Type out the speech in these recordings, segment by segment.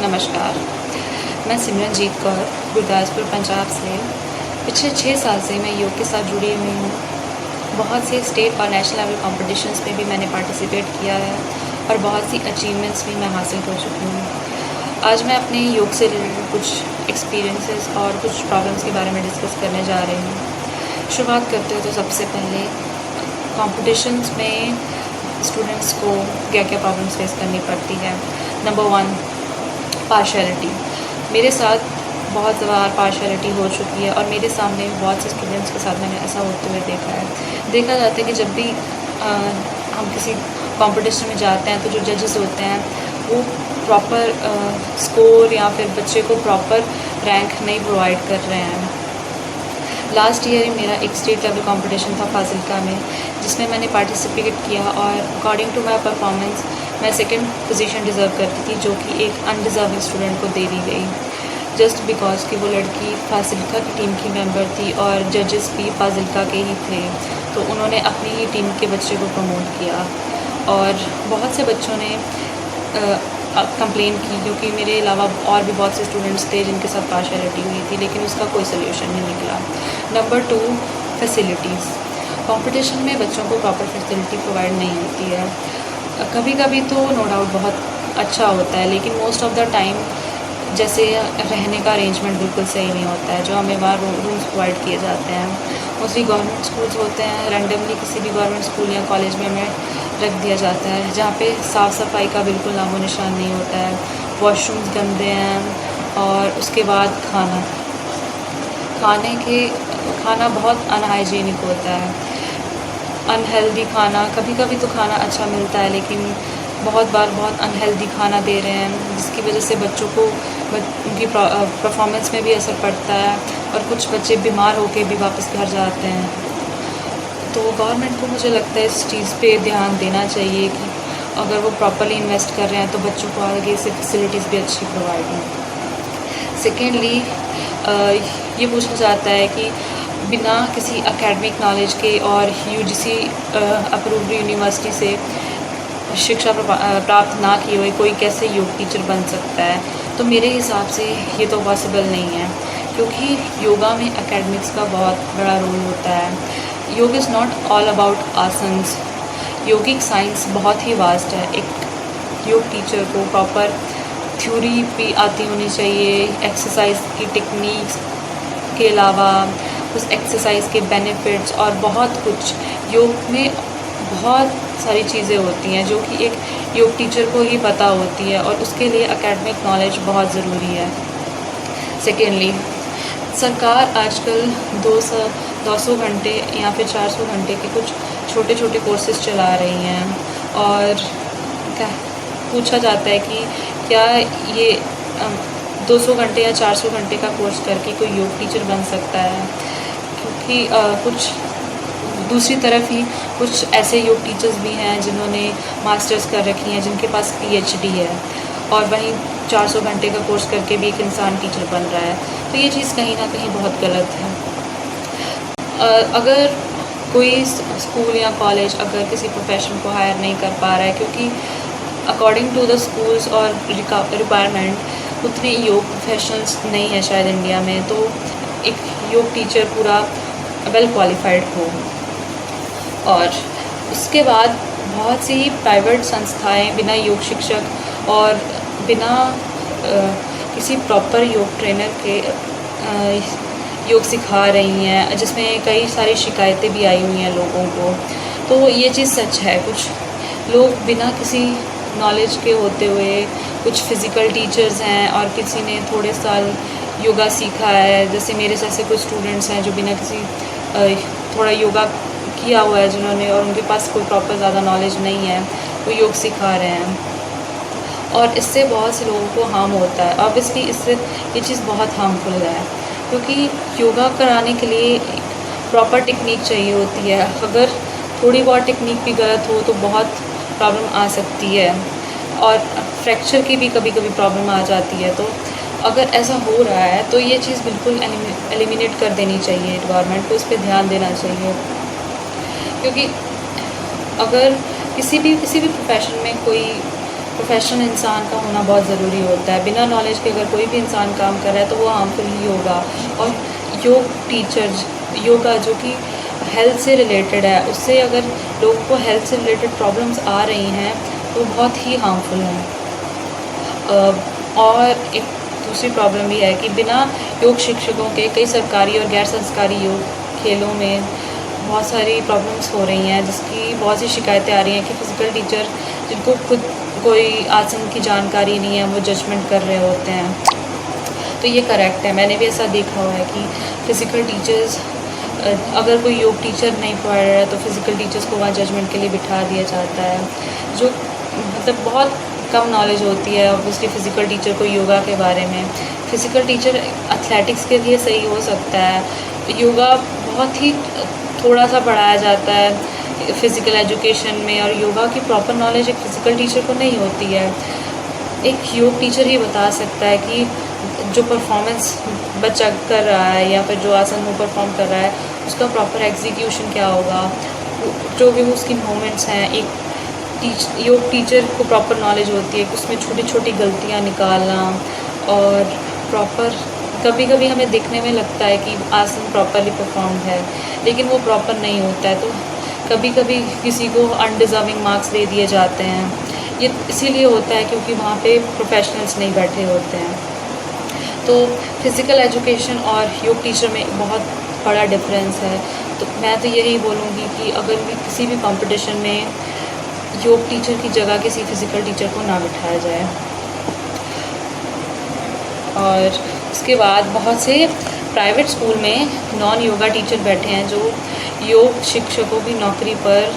नमस्कार, मैं सिमरनजीत कौर गुरदासपुर पंजाब से। पिछले 6 साल से मैं योग के साथ जुड़ी हुई हूँ। बहुत से स्टेट और नेशनल लेवल कॉम्पिटिशन्स में भी मैंने पार्टिसिपेट किया है और बहुत सी अचीवमेंट्स भी मैं हासिल कर चुकी हूँ। आज मैं अपने योग से रिलेटेड कुछ एक्सपीरियंसेस और कुछ प्रॉब्लम्स के बारे में डिस्कस करने जा रही हूँ। शुरुआत करते हो तो सबसे पहले कॉम्पिटिशन्स में स्टूडेंट्स को क्या क्या प्रॉब्लम्स फेस करनी पड़ती है। Number 1, partiality. मेरे साथ बहुत बार पार्शियलिटी हो चुकी है और मेरे सामने बहुत से स्टूडेंट्स के साथ मैंने ऐसा होते हुए देखा है। देखा जाता है कि जब भी हम किसी कंपटीशन में जाते हैं तो जो जजेस होते हैं वो प्रॉपर स्कोर या फिर बच्चे को प्रॉपर रैंक नहीं प्रोवाइड कर रहे हैं। लास्ट ईयर ही मेरा एक स्टेट लेवल कंपटीशन था फाजिल्का में, जिसमें मैंने पार्टिसिपेट किया और अकॉर्डिंग टू माई परफॉर्मेंस मैं सेकंड पोजीशन डिज़र्व करती थी, जो कि एक अनडिज़र्विंग स्टूडेंट को दे दी गई, जस्ट बिकॉज कि वो लड़की फाजिल्का की टीम की मेंबर थी और जजेस भी फाजिल्का के ही थे। तो उन्होंने अपनी ही टीम के बच्चे को प्रमोट किया और बहुत से बच्चों ने कंप्लेन की, क्योंकि मेरे अलावा और भी बहुत से स्टूडेंट्स थे जिनके साथ पार्शियलिटी हुई थी, लेकिन उसका कोई सोल्यूशन नहीं निकला। Number 2, facilities. कंपटीशन में बच्चों को प्रॉपर फैसिलिटी प्रोवाइड नहीं होती है। कभी कभी तो नो डाउट बहुत अच्छा होता है, लेकिन मोस्ट ऑफ द टाइम जैसे रहने का अरेंजमेंट बिल्कुल सही नहीं होता है। जो हमें वहाँ रूम्स प्रोवाइड किए जाते हैं मोस्टली गवर्नमेंट स्कूल्स होते हैं, रैंडमली किसी भी गवर्नमेंट स्कूल या कॉलेज में हमें रख दिया जाता है, जहाँ पे साफ़ सफाई का बिल्कुल नामो निशान नहीं होता है। वॉशरूम्स गंदे हैं और उसके बाद खाना बहुत अनहाइजीनिक होता है, अनहेल्दी खाना। कभी कभी तो खाना अच्छा मिलता है, लेकिन बहुत बार बहुत अनहेल्दी खाना दे रहे हैं, जिसकी वजह से बच्चों को उनकी परफॉर्मेंस में भी असर पड़ता है और कुछ बच्चे बीमार होकर भी वापस घर जाते हैं। तो गवर्नमेंट को मुझे लगता है इस चीज़ पे ध्यान देना चाहिए कि अगर वो प्रॉपरली इन्वेस्ट कर रहे हैं तो बच्चों को आगे से फैसिलिटीज़ भी अच्छी प्रोवाइड हों। सेकेंडली, ये पूछा जाता है कि बिना किसी एकेडमिक नॉलेज के और यूजीसी अप्रूव्ड यूनिवर्सिटी से शिक्षा प्राप्त ना किए हुए कोई कैसे योग टीचर बन सकता है। तो मेरे हिसाब से ये तो पॉसिबल नहीं है, क्योंकि योगा में एकेडमिक्स का बहुत बड़ा रोल होता है। योग is not all about asanas. Yogic science बहुत ही वास्ट है। एक योग टीचर को प्रॉपर थ्योरी भी आती होनी चाहिए, एक्सरसाइज की टेक्निक्स के अलावा उस एक्सरसाइज के बेनिफिट्स और बहुत कुछ। योग में बहुत सारी चीज़ें होती हैं जो कि एक योग टीचर को ही पता होती है और उसके लिए एकेडमिक नॉलेज बहुत ज़रूरी है। सेकेंडली, सरकार आजकल 200 घंटे या फिर 400 घंटे के कुछ छोटे छोटे कोर्सेज चला रही हैं और क्या पूछा जाता है कि क्या ये 200 घंटे या 400 घंटे का कोर्स करके कोई योग टीचर बन सकता है, क्योंकि कुछ दूसरी तरफ ही कुछ ऐसे योग टीचर्स भी हैं जिन्होंने मास्टर्स कर रखी हैं, जिनके पास पीएचडी है, और वहीं 400 घंटे का कोर्स करके भी एक इंसान टीचर बन रहा है। तो ये चीज़ कहीं ना कहीं बहुत गलत है। अगर कोई स्कूल या कॉलेज अगर किसी प्रोफेशन को हायर नहीं कर पा रहा है, क्योंकि अकॉर्डिंग टू द स्कूल्स और रिक्वायरमेंट उतने योग प्रोफेशनल्स नहीं है शायद इंडिया में, तो एक योग टीचर पूरा वेल क्वालिफाइड हो। और उसके बाद बहुत सी प्राइवेट संस्थाएं बिना योग शिक्षक और बिना किसी प्रॉपर योग ट्रेनर के योग सिखा रही हैं, जिसमें कई सारी शिकायतें भी आई हुई हैं लोगों को। तो ये चीज़ सच है, कुछ लोग बिना किसी नॉलेज के होते हुए, कुछ फ़िज़िकल टीचर्स हैं और किसी ने थोड़े साल योगा सीखा है, जैसे मेरे जैसे कुछ स्टूडेंट्स हैं जो बिना किसी थोड़ा योगा किया हुआ है जिन्होंने, और उनके पास कोई प्रॉपर ज़्यादा नॉलेज नहीं है, वो योग सिखा रहे हैं और इससे बहुत से लोगों को हार्म होता है। ऑब्वियसली इससे ये चीज़ बहुत हार्मफुल है, क्योंकि योगा कराने के लिए प्रॉपर टेक्निक चाहिए होती है। अगर थोड़ी बहुत टेक्निक भी गलत हो तो बहुत प्रॉब्लम आ सकती है और फ्रैक्चर की भी कभी कभी प्रॉब्लम आ जाती है। तो अगर ऐसा हो रहा है तो ये चीज़ बिल्कुल एलिमिनेट कर देनी चाहिए, गवर्नमेंट को इस पर ध्यान देना चाहिए, क्योंकि अगर किसी भी प्रोफेशन में कोई प्रोफेशनल इंसान का होना बहुत ज़रूरी होता है। बिना नॉलेज के अगर कोई भी इंसान काम कर रहा है तो वो हार्मफुल ही होगा। और योग टीचर योगा जो कि हेल्थ से रिलेटेड है, उससे अगर लोगों को हेल्थ से रिलेटेड प्रॉब्लम्स आ रही हैं तो बहुत ही हार्मफुल हैं। और एक दूसरी प्रॉब्लम भी है कि बिना योग शिक्षकों के कई सरकारी और गैर सरकारी योग खेलों में बहुत सारी प्रॉब्लम्स हो रही हैं, जिसकी बहुत सी शिकायतें आ रही हैं कि फ़िज़िकल टीचर जिनको खुद कोई आसन की जानकारी नहीं है वो जजमेंट कर रहे होते हैं। तो ये करेक्ट है, मैंने भी ऐसा देखा हुआ है कि फ़िज़िकल टीचर्स अगर कोई योग टीचर नहीं पढ़ रहा है तो फ़िज़िकल टीचर्स को वहाँ जजमेंट के लिए बिठा दिया जाता है, जो मतलब बहुत कम नॉलेज होती है ऑब्वियसली फ़िज़िकल टीचर को योगा के बारे में। फ़िज़िकल टीचर एथलेटिक्स के लिए सही हो सकता है, योगा बहुत ही थोड़ा सा पढ़ाया जाता है फ़िज़िकल एजुकेशन में, और योगा की प्रॉपर नॉलेज एक फ़िज़िकल टीचर को नहीं होती है। एक योग टीचर ही बता सकता है कि जो परफॉर्मेंस बच्चा कर रहा है या फिर जो आसन वो परफॉर्म कर रहा है उसका प्रॉपर एग्जीक्यूशन क्या होगा, जो भी उसकी मूवमेंट्स हैं। एक योग टीचर को प्रॉपर नॉलेज होती है कि उसमें छोटी छोटी गलतियाँ निकालना, और प्रॉपर कभी कभी हमें देखने में लगता है कि आसन प्रॉपरली परफॉर्म है लेकिन वो प्रॉपर नहीं होता है, तो कभी कभी किसी को अनडिज़र्विंग मार्क्स दे दिए जाते हैं। ये इसीलिए होता है क्योंकि वहाँ पे प्रोफेशनल्स नहीं बैठे होते हैं। तो फ़िज़िकल एजुकेशन और योग टीचर में बहुत बड़ा डिफरेंस है। तो मैं तो यही बोलूँगी कि अगर भी किसी भी कंपटीशन में योग टीचर की जगह किसी फ़िज़िकल टीचर को ना बिठाया जाए। और उसके बाद बहुत से प्राइवेट स्कूल में नॉन योगा टीचर बैठे हैं जो योग शिक्षकों की नौकरी पर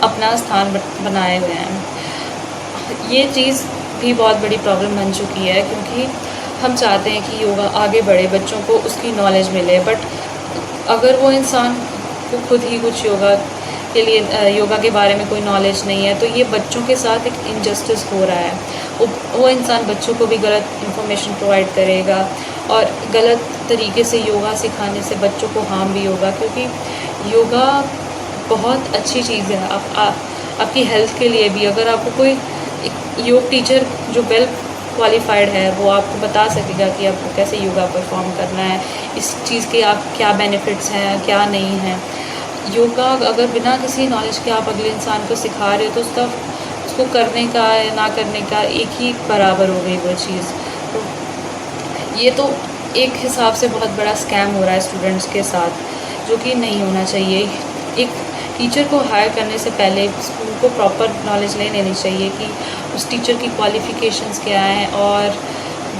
अपना स्थान बनाए हुए हैं। ये चीज़ भी बहुत बड़ी प्रॉब्लम बन चुकी है क्योंकि हम चाहते हैं कि योगा आगे बढ़े, बच्चों को उसकी नॉलेज मिले, बट अगर वो इंसान को खुद ही कुछ योगा के लिए योगा के बारे में कोई नॉलेज नहीं है तो ये बच्चों के साथ एक इनजस्टिस हो रहा है। वो इंसान बच्चों को भी गलत इन्फॉर्मेशन प्रोवाइड करेगा और गलत तरीके से योगा सिखाने से बच्चों को हार्म भी होगा, क्योंकि योगा बहुत अच्छी चीज़ है आपकी हेल्थ के लिए भी। अगर आपको कोई योग टीचर जो वेल क्वालिफाइड है वो आपको बता सकेगा कि आपको कैसे योगा परफॉर्म करना है, इस चीज़ के आप क्या बेनिफिट्स हैं क्या नहीं हैं। योगा अगर बिना किसी नॉलेज के आप अगले इंसान को सिखा रहे हो तो उसको करने का या ना करने का एक ही बराबर हो गई वो चीज़। तो ये तो एक हिसाब से बहुत बड़ा स्कैम हो रहा है स्टूडेंट्स के साथ, जो कि नहीं होना चाहिए। एक टीचर को हायर करने से पहले स्कूल को प्रॉपर नॉलेज ले लेनी चाहिए कि उस टीचर की क्वालिफ़िकेशंस क्या हैं, और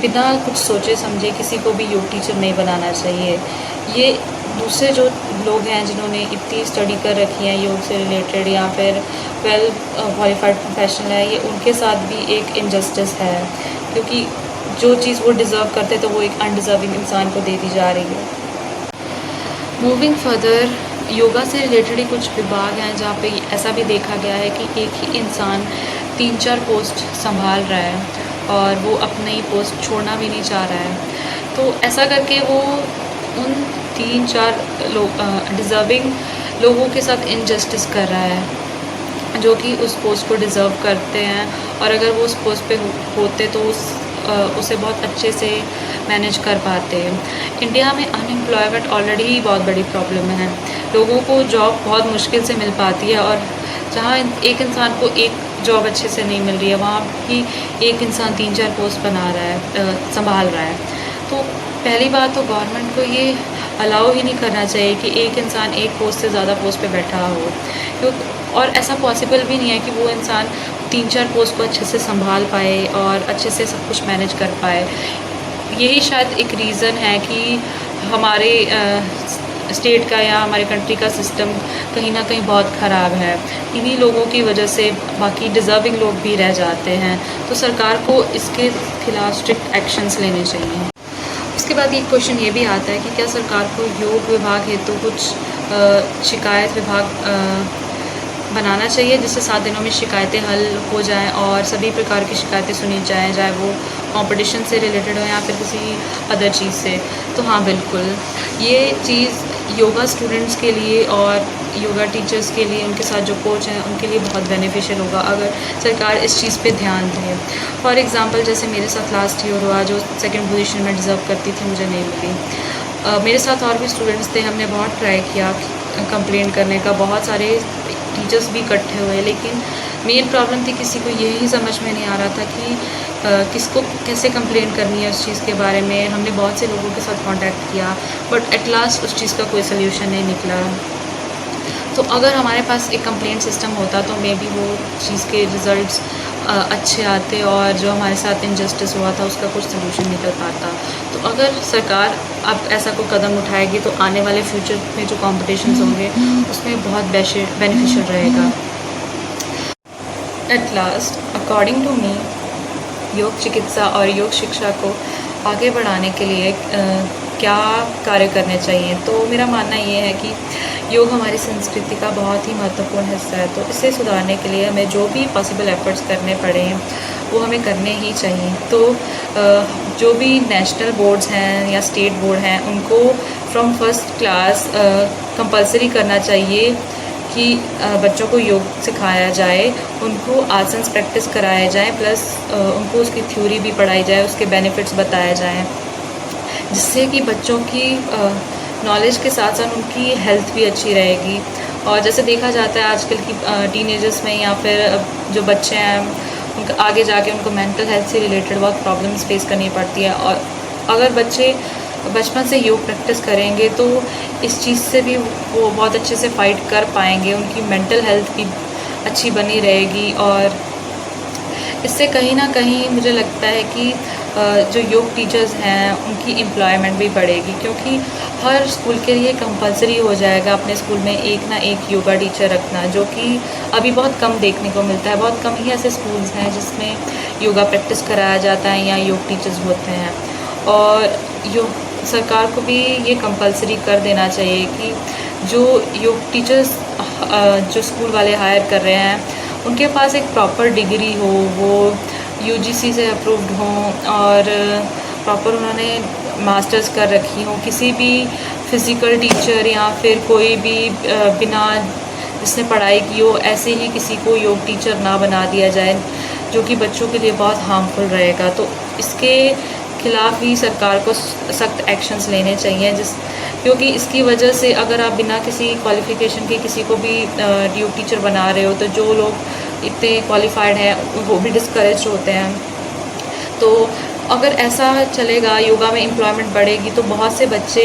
बिना कुछ सोचे समझे किसी को भी योग टीचर नहीं बनाना चाहिए। ये दूसरे जो लोग हैं जिन्होंने इतनी स्टडी कर रखी है योग से रिलेटेड या फिर वेल क्वालिफाइड प्रोफेशनल है, ये उनके साथ भी एक इनजस्टिस है, क्योंकि जो चीज़ वो डिज़र्व करते तो वो एक अनडिज़र्विंग इंसान को दे दी जा रही है। मूविंग फर्दर, योगा से रिलेटेड ही कुछ विभाग हैं जहाँ पे ऐसा भी देखा गया है कि एक ही इंसान 3-4 पोस्ट संभाल रहा है और वो अपनी पोस्ट छोड़ना भी नहीं चाह रहा है। तो ऐसा करके वो उन 3-4 डिज़र्विंग लोगों के साथ इनजस्टिस कर रहा है जो कि उस पोस्ट को डिज़र्व करते हैं, और अगर वो उस पोस्ट पे होते तो उसे बहुत अच्छे से मैनेज कर पाते हैं। इंडिया में अनएम्प्लॉयमेंट ऑलरेडी ही बहुत बड़ी प्रॉब्लम है, लोगों को जॉब बहुत मुश्किल से मिल पाती है, और जहाँ एक इंसान को एक जॉब अच्छे से नहीं मिल रही है वहाँ भी एक इंसान 3-4 पोस्ट बना रहा है संभाल रहा है। तो पहली बात तो गवर्नमेंट को ये अलाउ ही नहीं करना चाहिए कि एक इंसान एक पोस्ट से ज़्यादा पोस्ट पे बैठा हो, क्योंकि और ऐसा पॉसिबल भी नहीं है कि वो इंसान 3-4 पोस्ट को अच्छे से संभाल पाए और अच्छे से सब कुछ मैनेज कर पाए। यही शायद एक रीज़न है कि हमारे स्टेट का या हमारे कंट्री का सिस्टम कहीं ना कहीं बहुत ख़राब है। इन्हीं लोगों की वजह से बाकी डिज़र्विंग लोग भी रह जाते हैं। तो सरकार को इसके खिलाफ स्ट्रिक्ट एक्शंस लेने चाहिए। उसके बाद एक क्वेश्चन ये भी आता है कि क्या सरकार को योग विभाग हेतु कुछ शिकायत विभाग बनाना चाहिए जिससे 7 दिनों में शिकायतें हल हो जाएं और सभी प्रकार की शिकायतें सुनी जाएं, चाहे वो कंपटीशन से रिलेटेड हो या फिर किसी अदर चीज़ से, तो हाँ बिल्कुल ये चीज़ योगा स्टूडेंट्स के लिए और योगा टीचर्स के लिए, उनके साथ जो कोच हैं उनके लिए बहुत बेनिफिशियल होगा अगर सरकार इस चीज़ पे ध्यान दे। फॉर एग्ज़ाम्पल जैसे मेरे साथ लास्ट ईयर हुआ, जो सेकंड पोजीशन में डिज़र्व करती थी मुझे नहीं मिली। मेरे साथ और भी स्टूडेंट्स थे, हमने बहुत ट्राई किया कंप्लेन करने का, बहुत सारे टीचर्स भी इकट्ठे हुए, लेकिन मेन प्रॉब्लम थी किसी को यही समझ में नहीं आ रहा था कि किसको कैसे कंप्लेन करनी है उस चीज़ के बारे में। हमने बहुत से लोगों के साथ कांटेक्ट किया बट एट लास्ट उस चीज़ का कोई सल्यूशन नहीं निकला। तो अगर हमारे पास एक कंप्लेंट सिस्टम होता तो मे बी वो चीज़ के रिज़ल्ट्स अच्छे आते और जो हमारे साथ इनजस्टिस हुआ था उसका कुछ सलूशन निकल पाता। तो अगर सरकार अब ऐसा कोई कदम उठाएगी तो आने वाले फ्यूचर में जो कॉम्पिटिशन्स होंगे उसमें बहुत बेनिफिशियल रहेगा। At last according to me, योग चिकित्सा और योग शिक्षा को आगे बढ़ाने के लिए क्या कार्य करने चाहिए, तो मेरा मानना ये है कि योग हमारी संस्कृति का बहुत ही महत्वपूर्ण हिस्सा है। तो इसे सुधारने के लिए हमें जो भी पॉसिबल एफर्ट्स करने पड़े वो हमें करने ही चाहिए। तो जो भी नेशनल बोर्ड्स हैं या स्टेट बोर्ड हैं उनको फ्रॉम फर्स्ट क्लास कंपलसरी करना चाहिए कि बच्चों को योग सिखाया जाए, उनको आसन्स प्रैक्टिस कराए जाए, प्लस उनको उसकी थ्योरी भी पढ़ाई जाए, उसके बेनिफिट्स बताए जाएँ, जिससे कि बच्चों की नॉलेज के साथ साथ उनकी हेल्थ भी अच्छी रहेगी। और जैसे देखा जाता है आजकल की टीनेजर्स में या फिर जो बच्चे हैं उनका आगे जाके उनको मेंटल हेल्थ से रिलेटेड बहुत प्रॉब्लम्स फेस करनी पड़ती है। और अगर बच्चे बचपन से योग प्रैक्टिस करेंगे तो इस चीज़ से भी वो बहुत अच्छे से फ़ाइट कर पाएंगे, उनकी मेंटल हेल्थ भी अच्छी बनी रहेगी। और इससे कहीं ना कहीं मुझे लगता है कि जो योग टीचर्स हैं उनकी एम्प्लॉयमेंट भी बढ़ेगी, क्योंकि हर स्कूल के लिए कंपलसरी हो जाएगा अपने स्कूल में एक ना एक योगा टीचर रखना, जो कि अभी बहुत कम देखने को मिलता है। बहुत कम ही ऐसे स्कूल्स हैं जिसमें योगा प्रैक्टिस कराया जाता है या योग टीचर्स होते हैं। और सरकार को भी ये कंपलसरी कर देना चाहिए कि जो योग टीचर्स जो स्कूल वाले हायर कर रहे हैं उनके पास एक प्रॉपर डिग्री हो, वो यूजीसी से अप्रूव्ड हों और प्रॉपर उन्होंने मास्टर्स कर रखी हो। किसी भी फिज़िकल टीचर या फिर कोई भी बिना जिसने पढ़ाई की हो ऐसे ही किसी को योग टीचर ना बना दिया जाए, जो कि बच्चों के लिए बहुत हार्मफुल रहेगा। तो इसके खिलाफ़ भी सरकार को सख्त एक्शंस लेने चाहिए, क्योंकि इसकी वजह से अगर आप बिना किसी क्वालिफ़िकेशन के किसी को भी योग टीचर बना रहे हो तो जो लोग इतने क्वालिफाइड हैं वो भी डिस्करेज होते हैं। तो अगर ऐसा चलेगा, योगा में एम्प्लॉयमेंट बढ़ेगी तो बहुत से बच्चे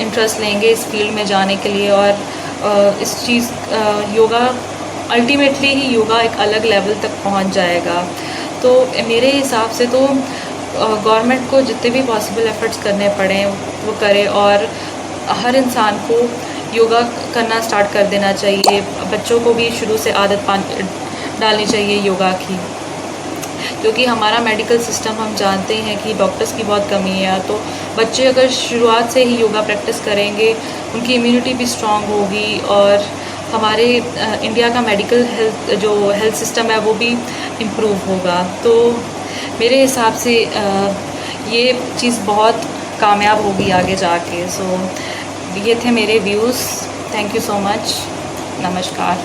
इंटरेस्ट लेंगे इस फील्ड में जाने के लिए। और इस चीज़ योगा अल्टीमेटली ही योगा एक अलग लेवल तक पहुंच जाएगा। तो मेरे हिसाब से तो गवर्नमेंट को जितने भी पॉसिबल एफर्ट्स करने पड़े वो करे और हर इंसान को योगा करना स्टार्ट कर देना चाहिए। बच्चों को भी शुरू से आदत डालनी चाहिए योगा की, क्योंकि हमारा मेडिकल सिस्टम हम जानते हैं कि डॉक्टर्स की बहुत कमी है। तो बच्चे अगर शुरुआत से ही योगा प्रैक्टिस करेंगे उनकी इम्यूनिटी भी स्ट्रांग होगी और हमारे इंडिया का मेडिकल हेल्थ सिस्टम है वो भी इम्प्रूव होगा। तो मेरे हिसाब से ये चीज़ बहुत कामयाब होगी आगे जाके। सो ये थे मेरे views. Thank you so much. नमस्कार।